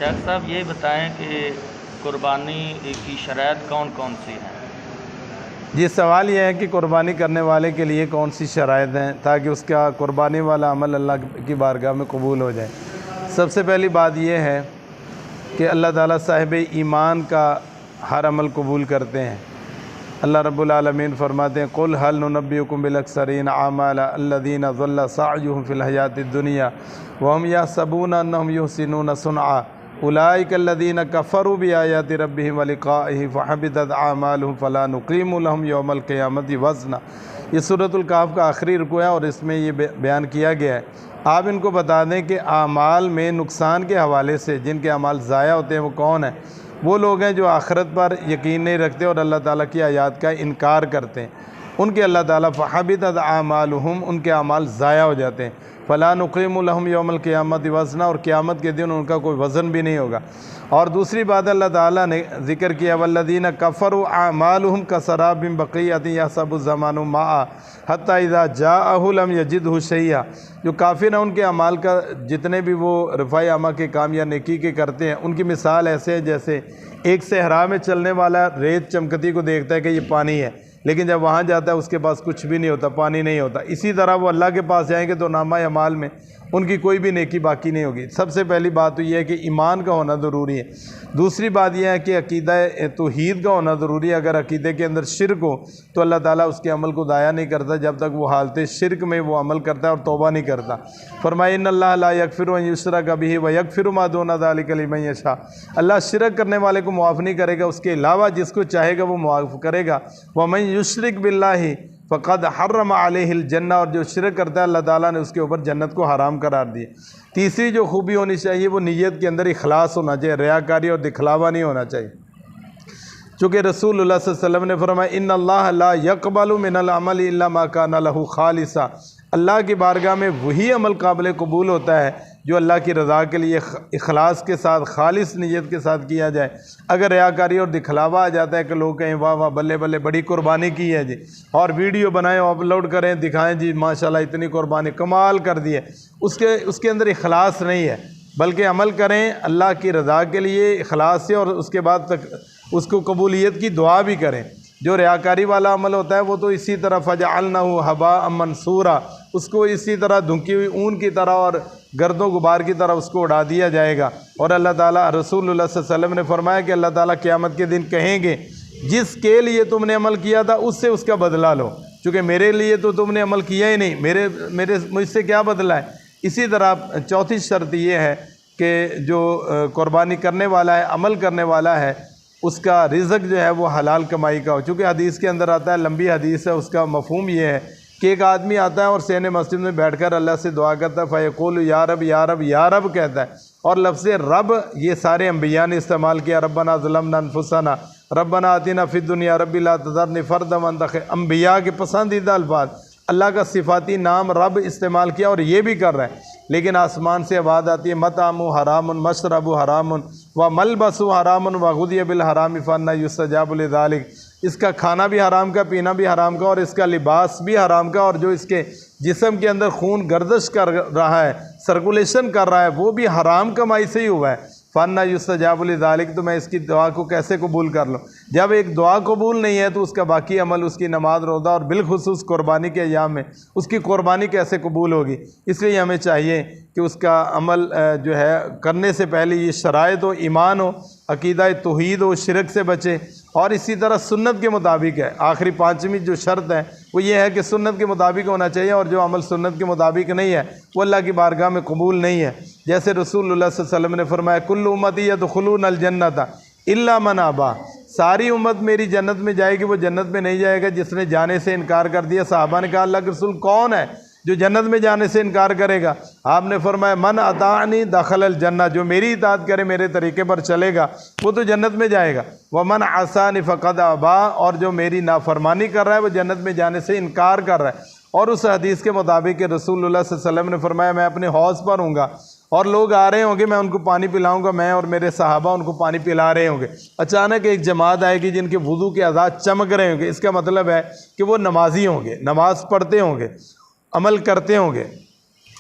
शेख साहब ये बताएं कि कुर्बानी की शराइत कौन कौन सी हैं? जी, सवाल यह है कि कुर्बानी करने वाले के लिए कौन सी शराइत हैं ताकि उसका कुर्बानी वाला अमल अल्लाह की बारगाह में कबूल हो जाए। सबसे पहली बात यह है कि अल्लाह ताला साहिब ईमान का हर अमल कबूल करते हैं। अल्लाह रब्बुल आलमीन फरमाते हैं, कुल हल नुनब्बिउकुम बिल अक्सरीन आमाला अल्लज़ीना ज़ल्ला सअयुहुम फ़िल हयातिद दुनिया व हुम यहसबूना अन्नहुम युहसिनूना सुनआ उलाइका अल्लज़ीना कफ़रू बिआयाति रब्बिहिम व लिक़ाइहि फ़हबितत आमालुहुम फ़ला नुक़ीमु लहुम यौमल क़ियामति वज़ना। ये सूरतुल कहफ़ का आखिरी रुकू है और इसमें ये बयान किया गया है। आप इनको बता दें कि आमाल में नुकसान के हवाले से जिनके अमाल ज़ाया होते हैं वो कौन है? वो लोग हैं जो आखिरत पर यकीन नहीं रखते और अल्लाह ताला की आयात का इनकार करते हैं। उनके अल्लाह ताला फ़हबितत आमालुहुम, उनके अमाल ज़ाया हो जाते हैं। फ़ला नुक़ीमु लहुम यौमल क़ियामति वज़ना, और क़यामत के दिन उनका कोई वज़न भी नहीं होगा। और दूसरी बात अल्लाह ताला ने ज़िक्र किया, वल्लज़ीना कफ़रू आमालुहुम कसराबिन बक़ियतिन यहसबु ज़मानु माआ हत्ता इज़ा जाअहु लम यजिदहु शैआ। जो काफिर हैं उनके अमाल का जितने भी वो रफ़ाए अमा के काम या नेकी के करते हैं, उनकी मिसाल ऐसे है जैसे एक सहरा में चलने वाला रेत चमकती को देखता है कि ये पानी है, लेकिन जब वहाँ जाता है उसके पास कुछ भी नहीं होता, पानी नहीं होता। इसी तरह वो अल्लाह के पास जाएंगे तो नामा अमाल में उनकी कोई भी नेकी बाकी नहीं होगी। सबसे पहली बात तो यह है कि ईमान का होना ज़रूरी है। दूसरी बात यह है कि अकीदा तौहीद का होना ज़रूरी है। अगर अकीदे के अंदर शिरक हो तो अल्लाह ताला उसके अमल को दाया नहीं करता जब तक वो हालत शिरक में वो अमल करता है और तौबा नहीं करता। फरमाया इन्नल्लाह ला यगफिरु अन युशरक बिही व यगफिरु मा दूना ज़ालिका लिमन यशा। अल्लाह शिरक करने वाले को मुआफ़ नहीं करेगा, उसके अलावा जिसको चाहेगा वो मुआफ़ करेगा। व मन युशरिक बिल्लाहि फ़क़द हर्रम अलैहिल जन्नह, और जो शिरक करता है अल्लाह ताला ने उसके ऊपर जन्नत को हराम करार दिया। तीसरी जो खूबी होनी चाहिए वो नीयत के अंदर इखलास होना चाहिए, रियाकारी और दिखलावा नहीं होना चाहिए। चूँकि रसूलुल्लाह सल्लल्लाहु अलैहि वसल्लम ने फरमाया इन्नल्लाह ला यक़बलु मिनल अमलि इल्ला मा काना लहू खालिसा। अल्लाह की बारगाह में वही अमल काबिल कबूल होता है जो अल्लाह की रज़ा के लिए इखलास के साथ खालिस नीयत के साथ किया जाए। अगर रियाकारी और दिखलावा आ जाता है कि लोग कहें वाह वाह बल्ले बल्ले बड़ी कुर्बानी की है जी, और वीडियो बनाएं अपलोड करें दिखाएं जी माशाल्लाह इतनी कुर्बानी कमाल कर दी है, उसके अंदर इखलास नहीं है। बल्कि अमल करें अल्लाह की रज़ा के लिए इखलास से, और उसके बाद तक उसको कबूलियत की दुआ भी करें। जो रियाकारी वाला अमल होता है वो तो इसी तरह फजअलनाहु हबाअम मंसूरा, उसको इसी तरह धुंकी हुई ऊन की तरह और गर्दों गुबार की तरह उसको उड़ा दिया जाएगा। और अल्लाह ताला रसूलुल्लाह सल्लल्लाहु अलैहि वसल्लम ने फरमाया कि अल्लाह ताला क़यामत के दिन कहेंगे जिसके लिए तुमने अमल किया था उससे उसका बदला लो, चूँकि मेरे लिए तो तुमने अमल किया ही नहीं, मुझसे क्या बदला है। इसी तरह चौथी शर्त ये है कि जो कुर्बानी करने वाला है, अमल करने वाला है, उसका रिज़्क़ जो है वो हलाल कमाई का हो। चूँकि हदीस के अंदर आता है, लंबी हदीस है, उसका मफ़हूम ये है कि एक आदमी आता है और सहन मस्जिद में बैठकर अल्लाह से दुआ करता है, फ़यक़ूलु या रब या रब या रब कहता है। और लफ्ज़ रब ये सारे अम्बिया ने इस्तेमाल किया, रब्बना ज़लमना अनफुसना रब्बना आतिना फ़िद दुनिया रब्बी ला तज़रनी फ़र्दम अंतख़। अम्बिया के पसंदीदा अल्फाज अल्लाह का सिफ़ाती नाम रब इस्तेमाल किया, और ये भी कर रहे हैं। लेकिन आसमान से आवाज़ आती है मतामु हरामुन मशरबु हरामुन व मलबसु हरामुन व गुदिया बिल हराम फ़न्ना युस्तजाबु लिज़ालिक। इसका खाना भी हराम का, पीना भी हराम का, और इसका लिबास भी हराम का, और जो इसके जिस्म के अंदर खून गर्दिश कर रहा है, सर्कुलेशन कर रहा है, वो भी हराम कमाई से ही हुआ है। फ़न्ना युस्तजाबु लिज़ालिक, तो मैं इसकी दुआ को कैसे कबूल कर लूँ। जब एक दुआ कबूल नहीं है तो उसका बाकी अमल, उसकी नमाज रोज़ा और बिलखुसूस कुर्बानी के अय्याम में उसकी कुर्बानी कैसे कबूल होगी। इसलिए हमें चाहिए कि उसका अमल जो है करने से पहले ये शराइत हो, ईमान हो, अकीदा तौहीद हो, शिरक से बचे, और इसी तरह सुन्नत के मुताबिक है। आखिरी पाँचवीं जो शर्त है वो ये है कि सुन्नत के मुताबिक होना चाहिए, और जो अमल सुन्नत के मुताबिक नहीं है वो अल्लाह की बारगाह में कबूल नहीं है। जैसे रसूलुल्लाह सल्लल्लाहु अलैहि वसल्लम ने फरमाया कुल्लु उम्मती यदखुलूनल जन्नता इल्ला मन अबा। सारी उम्मत मेरी जन्नत में जाएगी, वो जन्नत में नहीं जाएगा जिसने जाने से इनकार कर दिया। सहाबा ने कहा अल्लाह के रसूल कौन है जो जन्नत में जाने से इनकार करेगा? आपने फरमाया मन अताअनी दखलल जन्नह, जो मेरी इताअत करे, मेरे तरीके पर चलेगा, वो तो जन्नत में जाएगा। व मन असानी फ़क़द अबा, और जो मेरी नाफरमानी कर रहा है वो जन्नत में जाने से इनकार कर रहा है। और उस हदीस के मुताबिक रसूलुल्लाह सल्लल्लाहु अलैहि वसल्लम ने फरमाया मैं अपने हौज़ पर हूँगा और लोग आ रहे होंगे, मैं उनको पानी पिलाऊंगा, मैं और मेरे सहाबा उनको पानी पिला रहे होंगे। अचानक एक जमात आएगी जिनके वुज़ू के आज़ाद चमक रहे होंगे, इसका मतलब है कि वो नमाजी होंगे, नमाज़ पढ़ते होंगे, अमल करते होंगे।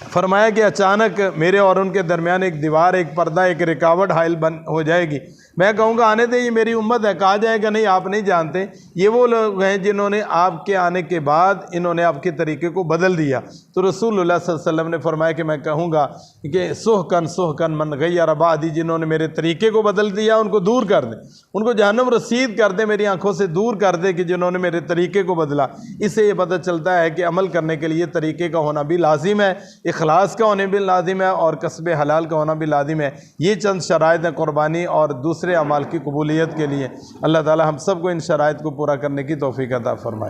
फरमाया कि अचानक मेरे और उनके दरमियान एक दीवार, एक पर्दा, एक रुकावट हाइल बन हो जाएगी। मैं कहूँगा आने दे, ये मेरी उम्मत है। कहा जाएगा नहीं, आप नहीं जानते, ये वो लोग हैं जिन्होंने आपके आने के बाद इन्होंने आपके तरीके को बदल दिया। तो रसूलुल्लाह सल्लल्लाहु अलैहि वसल्लम ने फरमाया कि मैं कहूँगा कि सुहकन मन गय्यर बादी, जिन्होंने मेरे तरीके को बदल दिया उनको दूर कर दे, उनको जहन्नम रसीद कर दे, मेरी आंखों से दूर कर दे कि जिन्होंने मेरे तरीके को बदला। इससे ये पता चलता है कि अमल करने के लिए तरीके का होना भी लाजिम है, इखलास का होने भी लाजिम है और कसब हलाल का होना भी लाजिम है। ये चंद शराइत हैं कुर्बानी और दूसरे अमाल की कबूलियत के लिए। अल्लाह ताला हम सब को इन शराइत को पूरा करने की तौफीक अता फरमाए।